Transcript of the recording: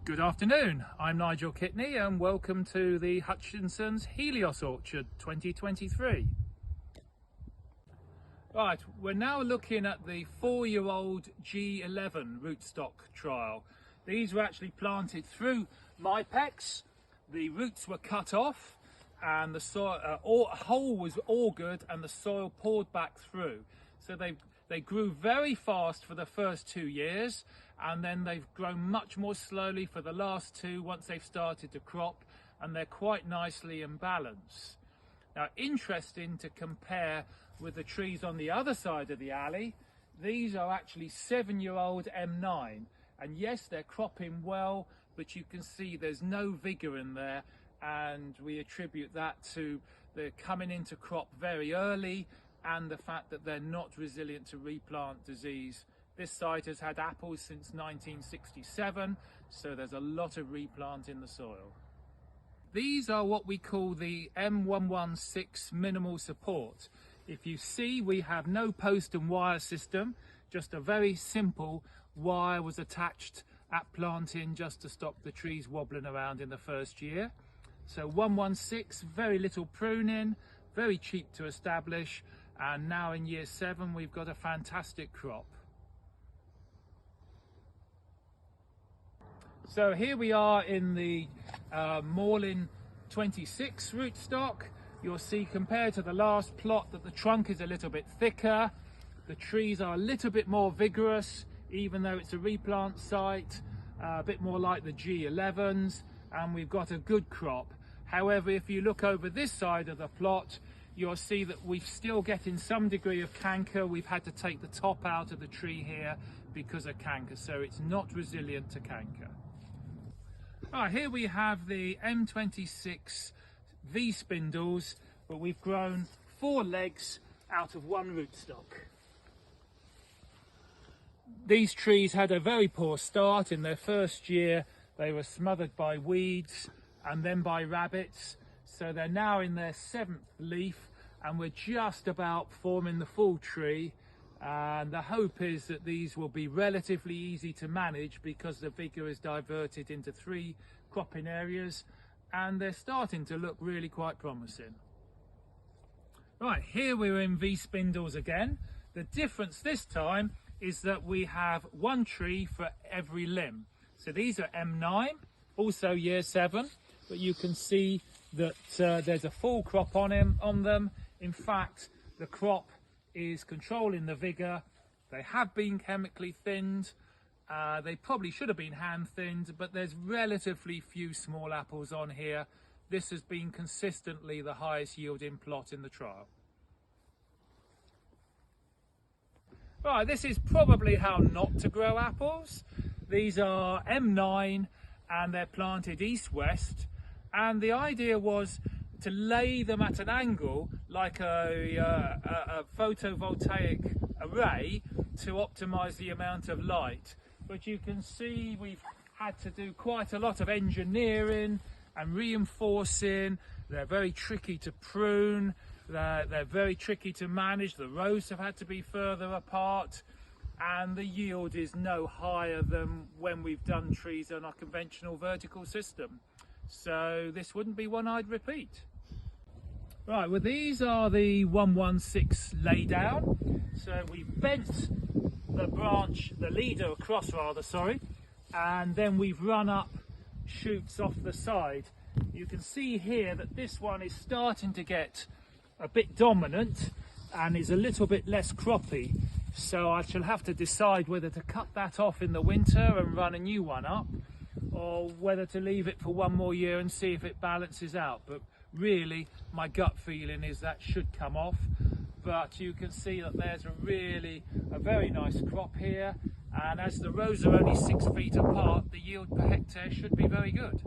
Good afternoon, I'm Nigel Kitney and welcome to the Hutchinson's Helios Orchard 2023. Right, we're now looking at the 4-year-old G11 rootstock trial. These were actually planted through Mypex. The roots were cut off and the soil, hole was augured and the soil poured back through. So they grew very fast for the first 2 years, and then they've grown much more slowly for the last 2 once they've started to crop, and they're quite nicely in balance. Now, interesting to compare with the trees on the other side of the alley. These are actually 7-year-old M9, and yes, they're cropping well, but you can see there's no vigor in there, and we attribute that to the coming into crop very early and the fact that they're not resilient to replant disease. This site has had apples since 1967, so there's a lot of replant in the soil. These are what we call the M26 minimal support. If you see, we have no post and wire system, just a very simple wire was attached at planting just to stop the trees wobbling around in the first year. So 116, very little pruning, very cheap to establish, and now in year 7 we've got a fantastic crop. So here we are in the M26 rootstock. You'll see compared to the last plot that the trunk is a little bit thicker, the trees are a little bit more vigorous even though it's a replant site, a bit more like the G11s, and we've got a good crop. However, if you look over this side of the plot, you'll see that we're still getting some degree of canker. We've had to take the top out of the tree here because of canker, so it's not resilient to canker. Right, here we have the M26 V spindles, but we've grown 4 legs out of 1 rootstock. These trees had a very poor start. In their first year they were smothered by weeds and then by rabbits, so they're now in their 7th leaf and we're just about forming the full tree, and the hope is that these will be relatively easy to manage because the vigor is diverted into 3 cropping areas and they're starting to look really quite promising. Right, here we're in V spindles again. The difference this time is that we have 1 tree for every limb. So these are M9, also year 7, but you can see that there's a full crop on them. In fact, the crop is controlling the vigor. They have been chemically thinned. They probably should have been hand thinned, but there's relatively few small apples on here. This has been consistently the highest yielding plot in the trial. Right, this is probably how not to grow apples. These are M9 and they're planted east-west, and the idea was to lay them at an angle like a photovoltaic array to optimize the amount of light. But you can see we've had to do quite a lot of engineering and reinforcing. They're very tricky to prune, they're very tricky to manage. The rows have had to be further apart, and the yield is no higher than when we've done trees on a conventional vertical system. So this wouldn't be one I'd repeat. Right, well, these are the 116 Laydown. So we bent the branch, the leader across rather, sorry, and then we've run up shoots off the side. You can see here that this one is starting to get a bit dominant and is a little bit less croppy, so I shall have to decide whether to cut that off in the winter and run a new one up, or whether to leave it for 1 more year and see if it balances out. But really my gut feeling is that should come off. But you can see that there's a very nice crop here, and as the rows are only 6 feet apart, the yield per hectare should be very good.